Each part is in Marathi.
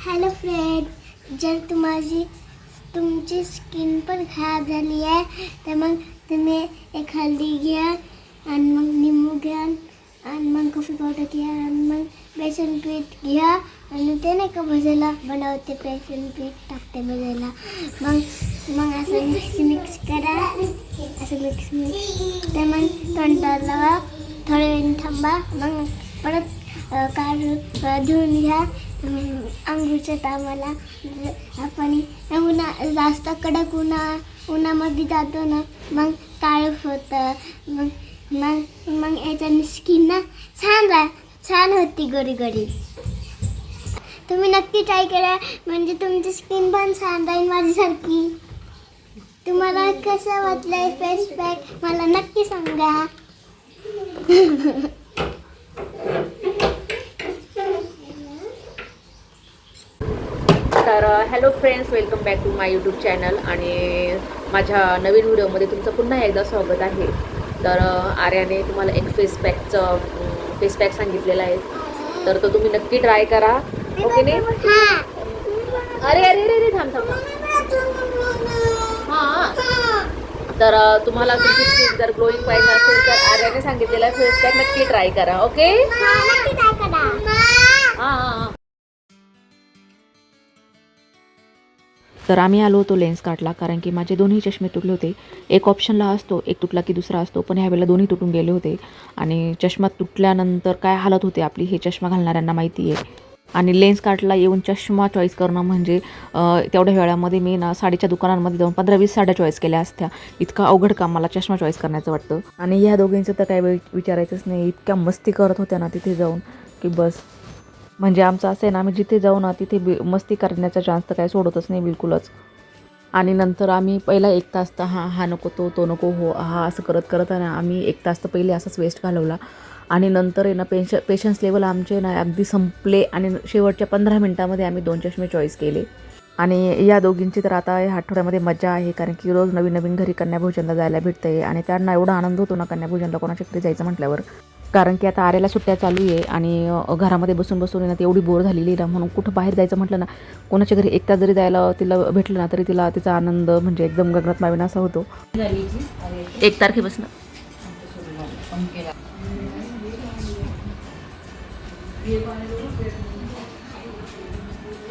हॅलो फ्रेंड, जर तुमची स्किन पण खराब झाली आहे तर मग तुम्ही एक हळदी घ्या आणि मग निंबू घ्या आणि मग कॉफी पावडर घ्या आणि मग बेसन पीठ घ्या आणि ते नाही का भजायला बनवते बेसन पीठ टाकते भजायला. मग मग असं मिक्स करा, असं मिक्स ते मग तोंडाला लावा, थोड्या वेळ थांबा, मग परत काढून धुवून घ्या. अंघोळीच्या टायमाला आपण जास्त कडक उन्हामध्ये जातो ना, मग काळं होतं. मग मग मग याच्याने स्किन ना छान होती गोरी गोरी. तुम्ही नक्की ट्राय करा, म्हणजे तुमची स्किन पण छान राहील माझ्यासारखी. तुम्हाला कसं वाटलंय फेस पॅक मला नक्की सांगा. तर hello friends, welcome back to my YouTube channel आणि माझ्या नवीन व्हिडिओमध्ये तुमचं पुन्हा एकदा स्वागत आहे. तर आर्याने तुम्हाला एक फेस पॅक सांगितलेला आहे, तर तो तुम्ही नक्की ट्राय करा. ओके नाही? अरे अरे अरे थांब. हां, तर तुम्हाला तुमची स्किन जर ग्लोईंग पाहिजे असेल तर आर्याने सांगितलेला फेस पॅक नक्की ट्राय करा. ओके? हां. तर आम्ही आलो होतो लेन्सकार्टला, कारण की माझे दोन्ही चष्मे तुटले होते. एक ऑप्शनला असतो, एक तुटला की दुसरा असतो, पण ह्यावेळेला दोन्ही तुटून गेले होते. आणि चष्मा तुटल्यानंतर काय हालत होते आपली हे चष्मा घालणाऱ्यांना माहिती आहे. आणि लेन्सकार्टला येऊन चष्मा चॉईस करणं म्हणजे तेवढ्या वेळामध्ये मी ना साडीच्या दुकानांमध्ये जाऊन 15-20 साड्या चॉईस केल्या असत्या. इतका अवघड काम मला चष्मा चॉईस करण्याचं वाटतं. आणि ह्या दोघींचं तर काय विचारायचंच नाही. इतक्या मस्ती करत होत्या ना तिथे जाऊन की बस. म्हणजे आमचं असं आहे ना, आम्ही जिथे जाऊ ना तिथे मस्ती करण्याचा चान्स तर काही सोडतच नाही बिलकुलच. आणि नंतर आम्ही पहिला 1 तास तर हा नको तो नको हो हा असं करत ना आम्ही 1 तास तर पहिले असंच वेस्ट घालवला. आणि नंतर आहे ना पेशन्स लेवल आमचे ना अगदी संपले आणि शेवटच्या 15 मिनटामध्ये आम्ही 2 चष्मे चॉईस केले. आणि या दोघींची तर आता या आठवड्यामध्ये मजा आहे, कारण की रोज नवीन घरी कन्याभोजनला जायला भेटतं आहे. आणि त्यांना एवढा आनंद होतो ना कन्याभोजनला कोणाच्या घरी जायचं म्हटल्यावर. कारण की आता आर्याला सुट्ट्या चालू आहे आणि घरामध्ये बसून ना ती एवढी बोर झालेली ना, म्हणून कुठं बाहेर जायचं म्हटलं ना, कोणाच्या घरी 1 तास जरी जायला तिला भेटलं ना तरी तिचा आनंद म्हणजे एकदम गगनात मावेना असा होतो. 1 तारखेपासून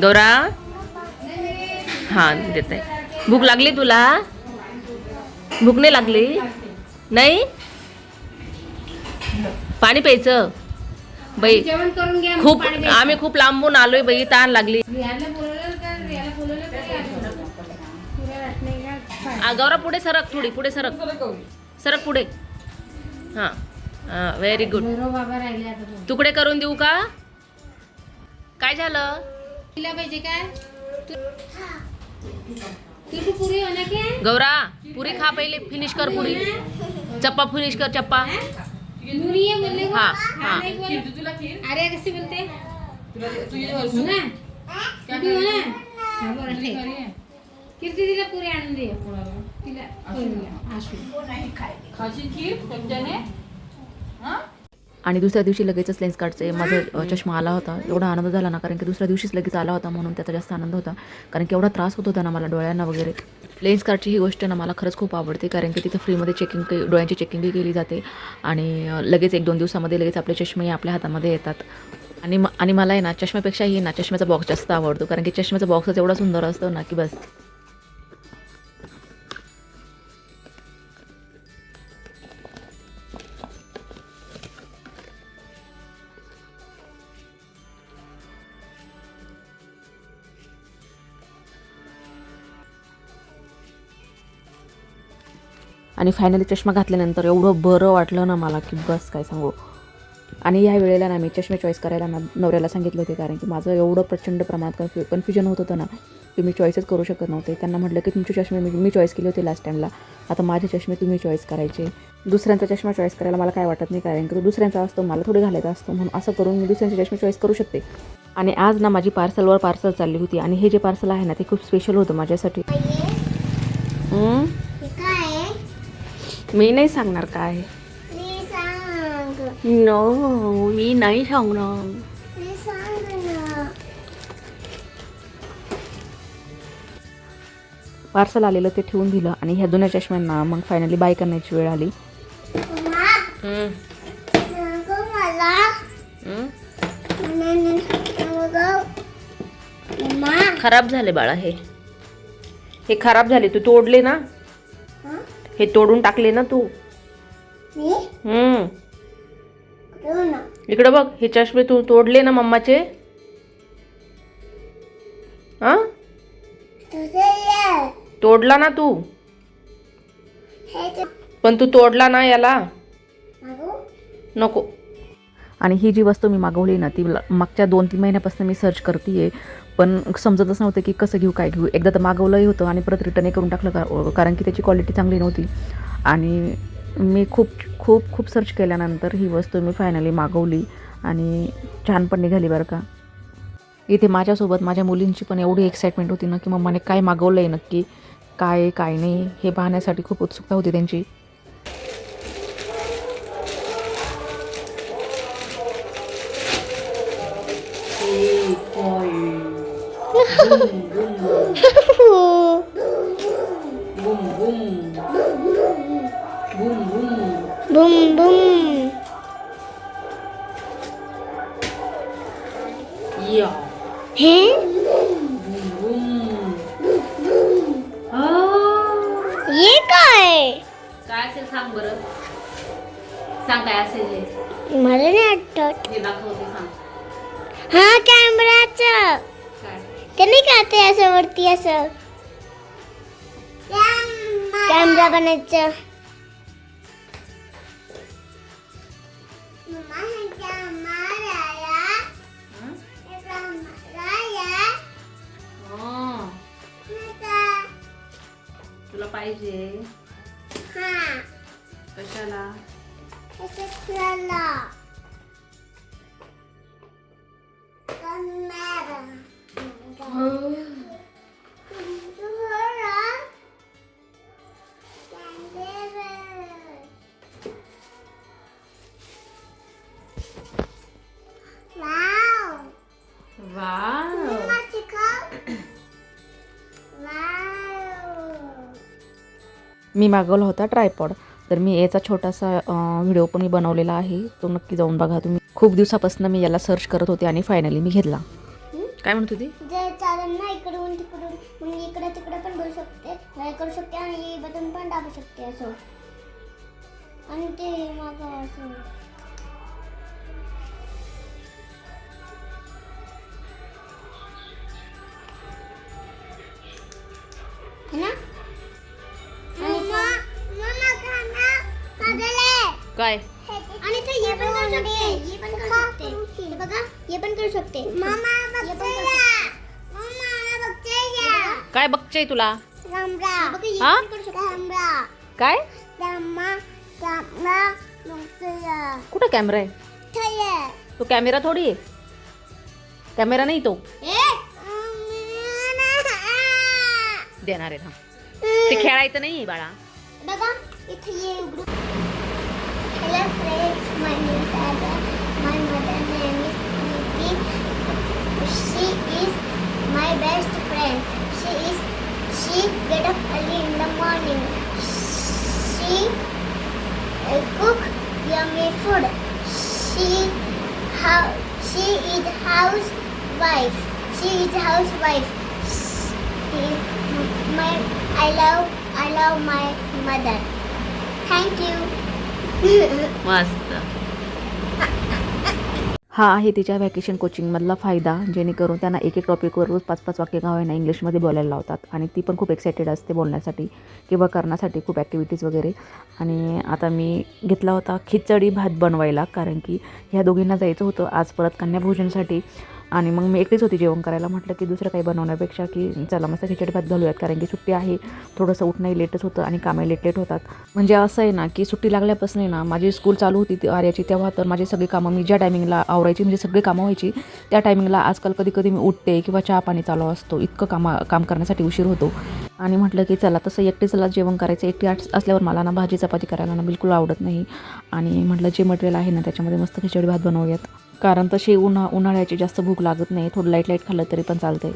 गौरा हां देत आहे. भूक लागली तुला? भूक नाही लागली? नाही पाणी प्यायचं बाई. खूप आम्ही खूप लांबून आलोय बाई, ताण लागली. गौरा पुढे सरक, थोडी पुढे सरक पुढे. हां व्हेरी गुड. तुकडे करून देऊ का? काय झालं? गौरा पुरी खा पहिले, फिनिश कर पुरी. चप्पा फिनिश कर, चप्पा. हां अरे कशी बोलते कीर्ती तिला पुरी आणून दे, तिला आणि दुसऱ्या दिवशी लगेचच लेन्सकार्टचे माझा चष्मा आला होता. एवढा आनंद झाला ना, कारण की दुसऱ्या दिवशीच लगेच आला होता म्हणून त्याचा जास्त आनंद होता. कारण की एवढा त्रास होत होता ना मला डोळ्यांना वगैरे. लेन्सकार्टची ही गोष्ट ना मला खरंच खूप आवडते, कारण की तिथं फ्रीमध्ये डोळ्यांची चेकिंगही केली जाते आणि लगेच 1-2 दिवसामध्ये लगेच आपले चष्मे आपल्या हातामध्ये येतात. आणि मला आहे ना चष्म्यापेक्षाही ना चष्म्याचा बॉक्स जास्त आवडतो, कारण की चष्म्याचा बॉक्सच एवढा सुंदर असतो ना की बस. आणि फायनली चष्मा घातल्यानंतर एवढं बरं वाटलं ना मला की बस काय सांगू. आणि या वेळेला ना मी चष्मे चॉईस करायला ना नवऱ्याला सांगितले होते, कारण की माझं एवढं प्रचंड प्रमाणात कन्फ्युजन होत होतं ना की मी चॉईसच करू शकत नव्हते. त्यांना म्हटलं की तुमचे चष्मे मी चॉईस केले होते लास्ट टाईमला, आता माझे चष्मे तुम्ही चॉईस करायचे. दुसऱ्यांचा चष्मा चॉईस करायला मला काय वाटत नाही, कारण की तो दुसऱ्यांचा असतो, मला थोडी घालायचा असतो, म्हणून असं करून मी दुसऱ्यांचे चष्मे चॉईस करू शकते. आणि आज ना माझी पार्सल चालली होती आणि हे जे पार्सल आहे ना ते खूप स्पेशल होतं माझ्यासाठी. मी नाही सांगणार काय. नो मी नाही सांगणार. पार्सल आलेलं ते ठेवून दिलं आणि ह्या जुन्या चष्म्यांना मग फायनली बाय करण्याची वेळ आली. खराब झाले बाळा, हे खराब झाले. तू तोडले ना, हे तोडून टाकले ना तू. इकडं बघ, हे चष्मे तू तोडले ना मम्माचे. हा, तोडला ना तू, पण तू तोडला ना याला. नको. आणि ही जी वस्तू मी मागवली ना ती मागच्या 2-3 महिन्यापासून मी सर्च करते, पण समजतच नव्हतं की कसं घेऊ, काय घेऊ. एकदा तर मागवलंही होतं आणि परत रिटर्नही करून टाकलं कारण की त्याची क्वालिटी चांगली नव्हती. आणि मी खूप सर्च केल्यानंतर ही वस्तू मी फायनली मागवली आणि छान पण निघाली बरं का. इथे माझ्यासोबत माझ्या मुलींची पण एवढी एक्साइटमेंट होती ना की मम्माने काय मागवलं आहे नक्की, काय नाही हे पाहण्यासाठी खूप उत्सुकता होती त्यांची. Boom boom. Yeah. हे ये काय काय असेल सांग बरं, सांग काय असेल हे. मला नाही आठवत. हे दाखवते, सांग हा कॅमेराचं काय. ते नाही का ते असं वरती असं कॅमेरा बनायचं. तुला पाहिजे कशाला. मी मागवला होता ट्रायपॉड. तर मी याचा छोटासा व्हिडिओ पण मी बनवलेला आहे, तो नक्की जाऊन बघा तुम्ही. खूप दिवसापासून मी याला सर्च करत होते आणि फायनली मी घेतला. काय म्हणत होती? जे चालेल ना इकडून तिकडून, मग इकडे तिकडे पण करू शकते, हे करू शकते आणि बटन पण दाबू शकते असं. आणि ते मागं असं है ना. काय आणि ते हे पण करू शकते, हे पण करू शकते. हे बघा, हे पण करू शकते. मामा काय बघचंय तुला? हा? काय कुठं कॅमेरा आहे? तो कॅमेरा थोडी आहे, कॅमेरा नाही तो. देणार आहे ना, ते खेळायचं नाही बाळा. बघा इथे ये उघडू. Hello friends, my name is Ada. My mother name is Niti. She is my best friend. She get up early in the morning. She cook yummy food. She is housewife. I love my mother. Thank you. मस्त. हा आहे तिच्या व्हॅकेशन कोचिंगमधला फायदा, जेणेकरून त्यांना एक टॉपिकवर रोज 5-5 वाक्य गावांना इंग्लिशमध्ये बोलायला लावतात आणि ती पण खूप एक्सायटेड असते बोलण्यासाठी किंवा करण्यासाठी खूप ॲक्टिव्हिटीज वगैरे. आणि आता मी घेतला होता खिचडी भात बनवायला, कारण की ह्या दोघींना जायचं होतं आज परत कन्याभोजनसाठी. आणि मग मी एकटीच होती जेवण करायला. म्हटलं की दुसरं काही बनवण्यापेक्षा की चला मस्त खिचडी भात घालूयात, कारण की सुट्टी आहे, थोडंसं उठणंही लेटच होतं आणि कामही लेट होतात. म्हणजे असं आहे ना की सुट्टी लागल्यापासून ना माझी स्कूल चालू होती आर्याची, तेव्हा तर माझी सगळी कामं मी ज्या टायमिंगला आवरायची, म्हणजे सगळी कामं व्हायची त्या टायमिंगला आजकाल कधी मी उठते किंवा चहा पाणी चालू असतो, इतकं काम करण्यासाठी उशीर होतो. आणि म्हटलं की चला तसं एकटीचला जेवण करायचं. एकटी असल्यावर मला ना भाजी चपाती करायला ना बिलकुल आवडत नाही. आणि म्हटलं जे मटेरियल आहे ना त्याच्यामध्ये मस्त खिचडी भात बनवूयात, कारण तशी उन्हाळ्याची जास्त भूक लागत नाही, थोडं लाईट खाल्लं तरी पण चालतंय.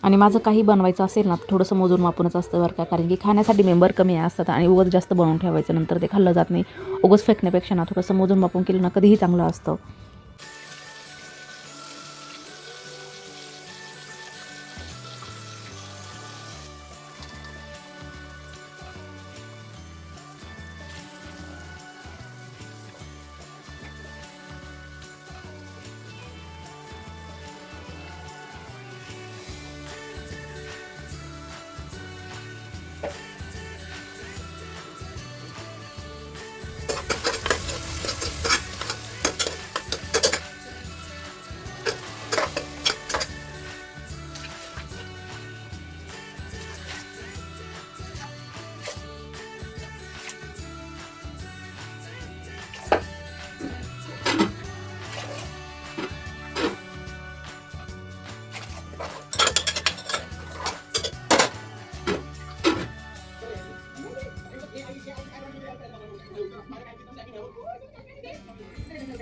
आणि माझं काही बनवायचं असेल ना थोडंसं मोजून मापूनच असतं बरं का, कारण की खाण्यासाठी मेंबर कमी असतात आणि उगाच जास्त बनवून ठेवायचं नंतर ते खाल्लं जात नाही. उगाच फेकण्यापेक्षा ना थोडंसं मोजून मापून केलं ना कधीही चांगलं असतं.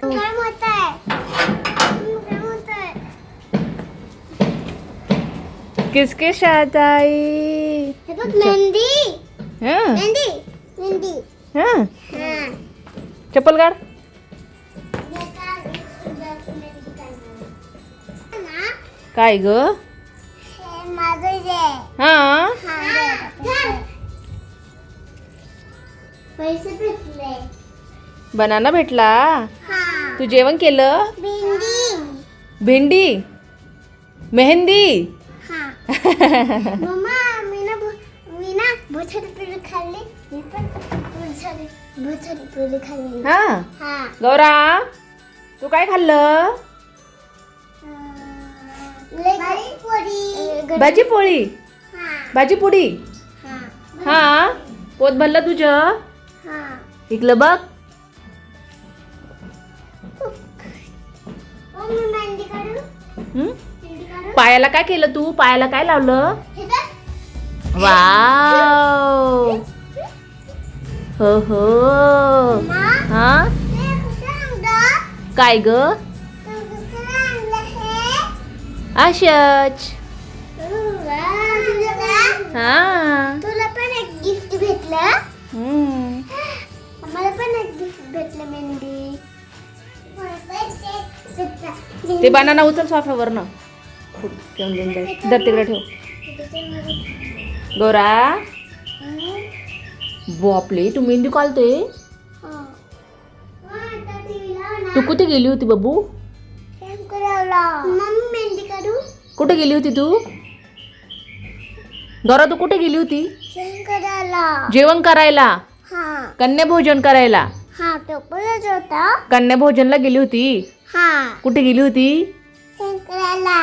काय होतंय? काय होतंय? किसके साथ आई? हे बघ मेहंदी. हां मेहंदी. मेहंदी. हां हा. चप्पल काढ. काय ग? हे माझं जे. हां हा. पैसे भेटले. बनाना भेटला. हा. तू जेवण केलं? भेंडी. भेंडी, मेहंदी. हा. मम्मा मी ना बहुत सारी पेड़ खाल्ली. मी पण बहुत सारी पेड़ खाल्ली. हां हा. गौरा तू काय खाल्लं? भाजी पोळी. भाजी पोळी. हा. भाजी पोळी. हा. हां पोट भरलं तुझं? हा. इकलं बघ. मी मेहंदी काढू. हं? मेहंदी काढू. पायाला काय केलं तू? पायाला काय लावलं? हे बघ. वाव. हो हो. मम्मा, हा हे कसं आणलं? काय ग? तू कसं आणलं हे? अशच. हा तुला पण एक गिफ्ट भेटलं. हम्म. मला पण एक गिफ्ट भेटलं मेहंदी. ते बनाना उचल सोफ्यावरनं. ठेवून देऊन जाईल. धर तिकडे ठेव. गौरा बापले तू मेहंदी काढते. तू कुठे गेली होती बाबू? मम्मी मेहंदी काढू. कुठे गेली होती तू? गौरा तू कुठे गेली होती? शंकराला. जेवण करायला. हा. कन्या भोजन करायला. हा तो बोलत होता. कन्या भोजनला गेली होती. हा. कुठे गेली होती? शंकराला.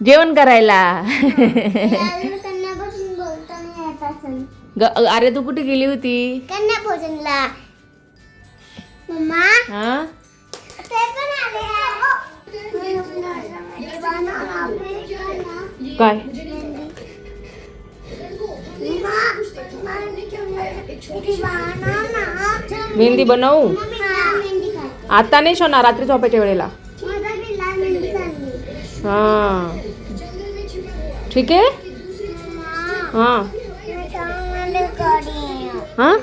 जेवण करायला. कन्या भोजन बोलताना येत असेल. अरे तू कुठे गेली होती? कन्या भोजनला. मम्मा हा ते पण आले. काय मेहंदी बनवू? आता नाही शोना, रात्री झोपायच्या वेळेला. हा ठीक आहे. हा हा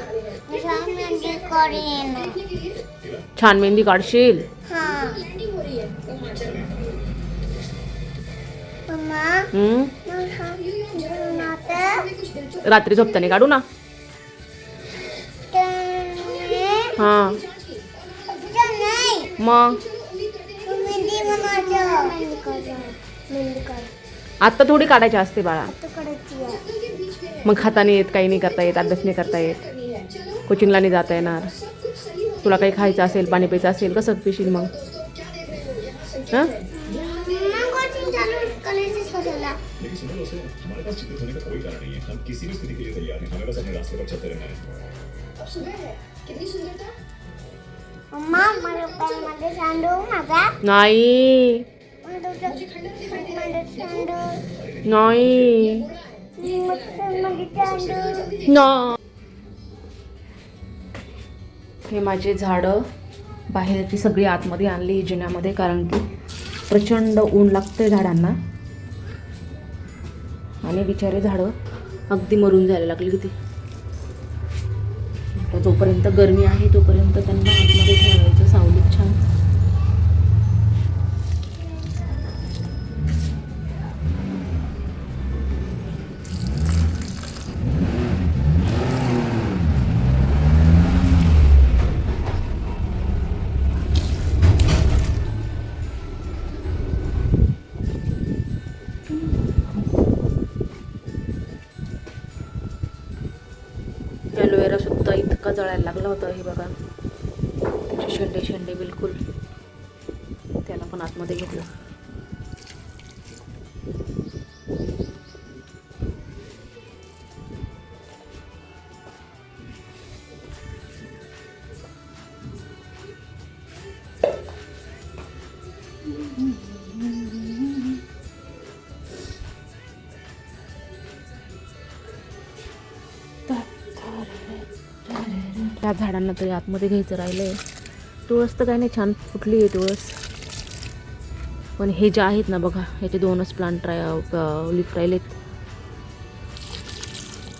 छान मेहंदी काढशील. हम्म. रात्री झोपताना काढू ना. हा मग आत्ता थोडी काढायची असते बाळा. मग खाता नाही येत, काही नाही करता येत, अभ्यास नाही करता येत, कोचिंगला नाही जाता येणार. तुला काही खायचं असेल, पाणी प्यायचं असेल, कसं पिशील मग? हां लेकिन सुनो दोस्तों, हमारे पास चिंतित होने का कोई कारण नहीं है. हम किसी भी स्थिति के लिए तैयार हैं. हमें बस अपने रास्ते पर चलते रहना है. अब सुबह है, कितनी सुंदरता. मम्मा मला पायामध्ये सांडू माझा. नाही मुझे खंडन दिखाई दे रहा है. नाही ना. हे माझे झाडं बाहेरची सगळी आतमध्ये आणली जिन्यामध्ये, कारण की प्रचंड ऊन लागते झाडांना. आणि बिचारे झाडं अगदी मरून जायला लागली होती. तर जोपर्यंत गरमी आहे तोपर्यंत त्यांना आतमध्ये ठेवायचं सावलीत छान. ॲलोवेरा सुद्धा इतका जळायला लागला होता. हे बघा त्याचे शेंडे शेंडे बिलकुल. त्याला पण आतमध्ये घेतलं. त्या झाडांना तरी आतमध्ये घ्यायचं राहिलं आहे. तुळस तर काय नाही, छान फुटली आहे तुळस. पण हे जे आहेत ना बघा, ह्याचे 2च प्लांट लिफ राहिलेत.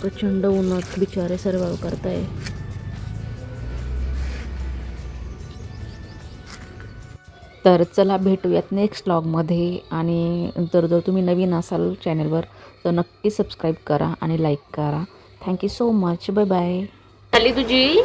प्रचंड उन्हात बिचारे सर्वाइव्ह करताय. तर चला भेटूयात नेक्स्ट व्लॉगमध्ये. आणि जर तुम्ही नवीन असाल चॅनलवर तर नक्की सबस्क्राईब करा आणि लाईक करा. Thank you so much. Bye bye. झाली तुझी